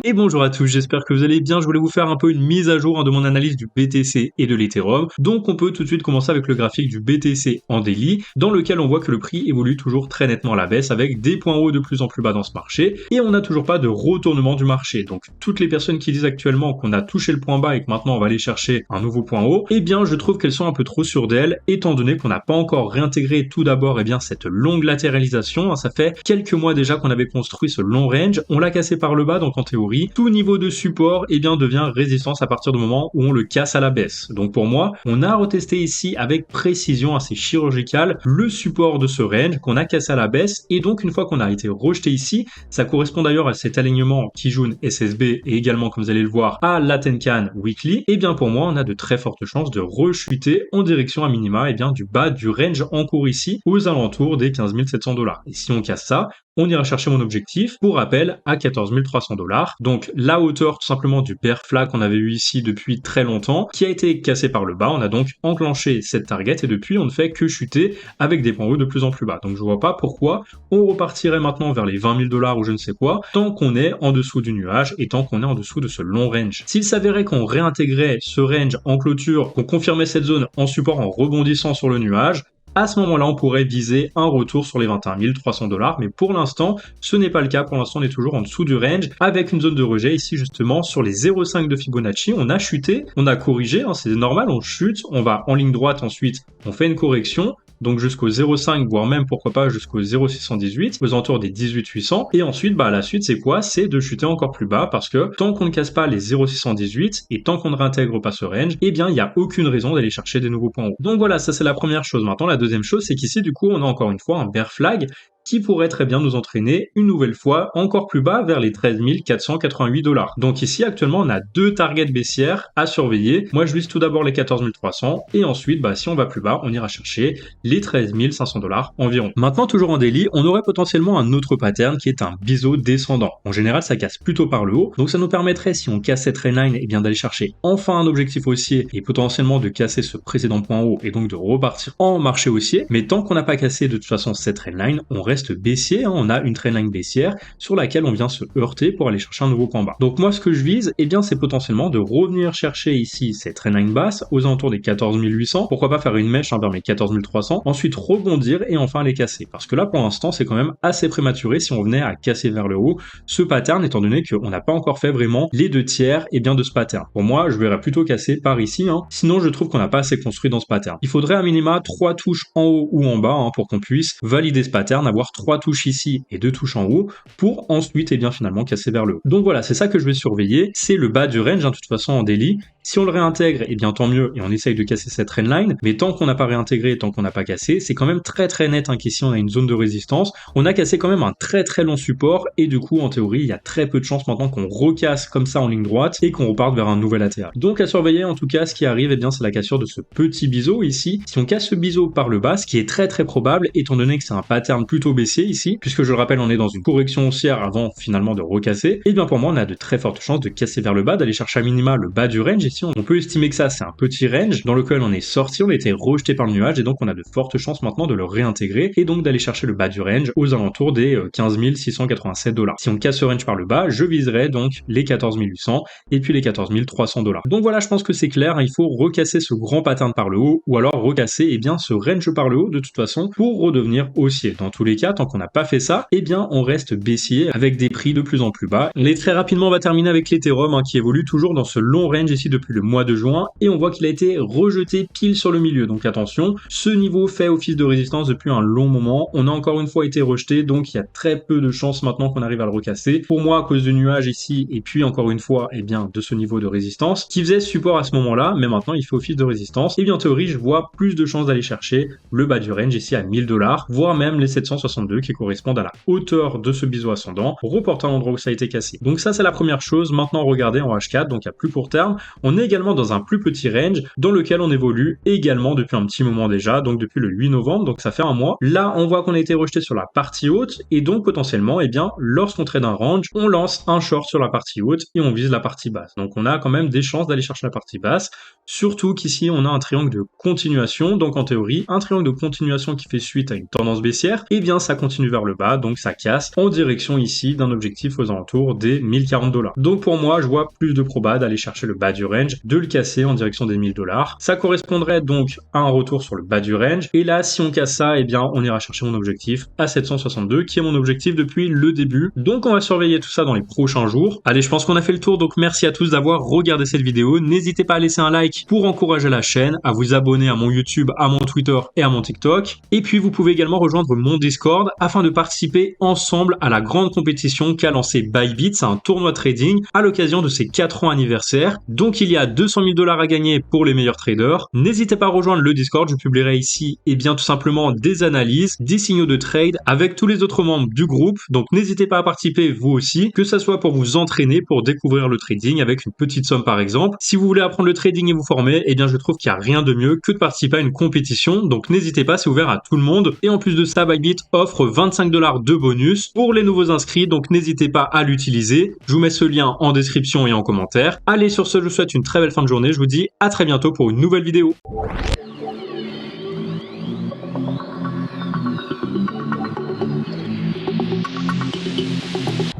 Et bonjour à tous, j'espère que vous allez bien. Je voulais vous faire un peu une mise à jour de mon analyse du BTC et de l'Ethereum. Donc on peut tout de suite commencer avec le graphique du BTC en daily, dans lequel on voit que le prix évolue toujours très nettement à la baisse, avec des points hauts de plus en plus bas dans ce marché, et on n'a toujours pas de retournement du marché. Donc toutes les personnes qui disent actuellement qu'on a touché le point bas et que maintenant on va aller chercher un nouveau point haut, eh bien je trouve qu'elles sont un peu trop sûres d'elles, étant donné qu'on n'a pas encore réintégré tout d'abord cette longue latéralisation. Ça fait quelques mois déjà qu'on avait construit ce long range, on l'a cassé par le bas, donc en théorie, tout niveau de support devient résistance à partir du moment où on le casse à la baisse. Donc pour moi, on a retesté ici avec précision assez chirurgicale le support de ce range qu'on a cassé à la baisse, et donc une fois qu'on a été rejeté ici, ça correspond d'ailleurs à cet alignement Kijun SSB et également, comme vous allez le voir, à la Tenkan Weekly, et bien pour moi on a de très fortes chances de rechuter en direction à minima du bas du range en cours ici, aux alentours des 15 700 $. Et si on casse ça, on ira chercher mon objectif, pour rappel, à 14 300 $. Donc la hauteur tout simplement du bear flag qu'on avait eu ici depuis très longtemps, qui a été cassé par le bas. On a donc enclenché cette target et depuis on ne fait que chuter avec des points hauts de plus en plus bas. Donc je vois pas pourquoi on repartirait maintenant vers les 20 000 $ ou je ne sais quoi, tant qu'on est en dessous du nuage et tant qu'on est en dessous de ce long range. S'il s'avérait qu'on réintégrait ce range en clôture, qu'on confirmait cette zone en support en rebondissant sur le nuage, à ce moment-là, on pourrait viser un retour sur les 21 300 $, mais pour l'instant, ce n'est pas le cas. Pour l'instant, on est toujours en dessous du range, avec une zone de rejet ici justement sur les 0,5 de Fibonacci. On a chuté, on a corrigé, c'est normal, on chute, on va en ligne droite ensuite, on fait une correction, donc jusqu'au 0,5, voire même pourquoi pas jusqu'au 0,618, aux alentours des 18 800, et ensuite la suite c'est quoi? C'est de chuter encore plus bas, parce que tant qu'on ne casse pas les 0,618 et tant qu'on ne réintègre pas ce range, il n'y a aucune raison d'aller chercher des nouveaux points hauts. Donc voilà, ça c'est la première chose. Maintenant la deuxième chose, c'est qu'ici du coup on a encore une fois un bear flag qui pourrait très bien nous entraîner une nouvelle fois encore plus bas vers les 13 488 $. Donc ici actuellement on a deux targets baissières à surveiller. Moi je vise tout d'abord les 14 300 et ensuite si on va plus bas on ira chercher les 13 500 $ environ. Maintenant toujours en daily, on aurait potentiellement un autre pattern qui est un biseau descendant. En général ça casse plutôt par le haut, donc ça nous permettrait, si on casse cette trendline, d'aller chercher enfin un objectif haussier et potentiellement de casser ce précédent point haut et donc de repartir en marché haussier. Mais tant qu'on n'a pas cassé de toute façon cette trendline, on reste baissier, on a une trendline baissière sur laquelle on vient se heurter pour aller chercher un nouveau point bas. Donc moi ce que je vise, c'est potentiellement de revenir chercher ici cette trendline basse aux alentours des 14 800, pourquoi pas faire une mèche vers mes 14 300, ensuite rebondir et enfin les casser. Parce que là pour l'instant c'est quand même assez prématuré si on venait à casser vers le haut ce pattern, étant donné qu'on n'a pas encore fait vraiment les deux tiers de ce pattern. Pour moi je verrais plutôt casser par ici, sinon je trouve qu'on n'a pas assez construit dans ce pattern. Il faudrait à minima 3 touches en haut ou en bas pour qu'on puisse valider ce pattern, avoir 3 touches ici et 2 touches en haut pour ensuite finalement casser vers le haut. Donc voilà, c'est ça que je vais surveiller, c'est le bas du range de toute façon en daily. Si on le réintègre, tant mieux et on essaye de casser cette trendline, mais tant qu'on n'a pas réintégré et tant qu'on n'a pas cassé, c'est quand même très très net qu'ici on a une zone de résistance, on a cassé quand même un très très long support et du coup en théorie il y a très peu de chances maintenant qu'on recasse comme ça en ligne droite et qu'on reparte vers un nouvel latéral. Donc à surveiller en tout cas, ce qui arrive c'est la cassure de ce petit biseau ici. Si on casse ce biseau par le bas, ce qui est très très probable étant donné que c'est un pattern plutôt baissier ici, puisque je le rappelle on est dans une correction haussière avant finalement de recasser, pour moi on a de très fortes chances de casser vers le bas, d'aller chercher à minima le bas du range. Ici on peut estimer que ça c'est un petit range dans lequel on est sorti, on a été rejeté par le nuage et donc on a de fortes chances maintenant de le réintégrer et donc d'aller chercher le bas du range aux alentours des 15 687 $. Si on casse ce range par le bas, je viserai donc les 14 800 et puis les 14 300 $. Donc voilà, je pense que c'est clair, il faut recasser ce grand pattern par le haut ou alors recasser ce range par le haut de toute façon pour redevenir haussier. Dans tous les cas, tant qu'on n'a pas fait ça, on reste baissier avec des prix de plus en plus bas. Et très rapidement, on va terminer avec l'Ethereum qui évolue toujours dans ce long range ici depuis le mois de juin et on voit qu'il a été rejeté pile sur le milieu. Donc attention, ce niveau fait office de résistance depuis un long moment. On a encore une fois été rejeté, donc il y a très peu de chances maintenant qu'on arrive à le recasser. Pour moi, à cause du nuage ici et puis encore une fois, de ce niveau de résistance qui faisait support à ce moment-là, mais maintenant il fait office de résistance. Et en théorie, je vois plus de chances d'aller chercher le bas du range ici à 1000 $, voire même les 762 qui correspondent à la hauteur de ce biseau ascendant, reportant à l'endroit où ça a été cassé. Donc ça c'est la première chose. Maintenant regardez en H4, donc à plus court terme, on On est également dans un plus petit range dans lequel on évolue également depuis un petit moment déjà, donc depuis le 8 novembre, donc ça fait un mois. Là, on voit qu'on a été rejeté sur la partie haute et donc potentiellement, eh bien, lorsqu'on trade un range, on lance un short sur la partie haute et on vise la partie basse. Donc on a quand même des chances d'aller chercher la partie basse, surtout qu'ici on a un triangle de continuation. Donc en théorie, un triangle de continuation qui fait suite à une tendance baissière, eh bien ça continue vers le bas, donc ça casse en direction ici d'un objectif aux alentours des 1040 $. Donc pour moi, je vois plus de proba d'aller chercher le bas du range, de le casser en direction des 1000 $. Ça correspondrait donc à un retour sur le bas du range. Et là, si on casse ça, eh bien on ira chercher mon objectif à 762, qui est mon objectif depuis le début. Donc on va surveiller tout ça dans les prochains jours. Allez, je pense qu'on a fait le tour, donc merci à tous d'avoir regardé cette vidéo. N'hésitez pas à laisser un like pour encourager la chaîne, à vous abonner à mon YouTube, à mon Twitter et à mon TikTok. Et puis vous pouvez également rejoindre mon Discord afin de participer ensemble à la grande compétition qu'a lancé Bybit. C'est un tournoi trading à l'occasion de ses 4 ans anniversaire. Donc il y a 200 000 $ à gagner pour les meilleurs traders. N'hésitez pas à rejoindre le Discord, je publierai ici bien tout simplement des analyses, des signaux de trade avec tous les autres membres du groupe. Donc n'hésitez pas à participer vous aussi, que ça soit pour vous entraîner, pour découvrir le trading avec une petite somme par exemple. Si vous voulez apprendre le trading et vous former, eh bien je trouve qu'il n'y a rien de mieux que de participer à une compétition. Donc n'hésitez pas, c'est ouvert à tout le monde. Et en plus de ça, Bybit offre 25 $ de bonus pour les nouveaux inscrits. Donc n'hésitez pas à l'utiliser. Je vous mets ce lien en description et en commentaire. Allez, sur ce, je vous souhaite une très belle fin de journée. Je vous dis à très bientôt pour une nouvelle vidéo.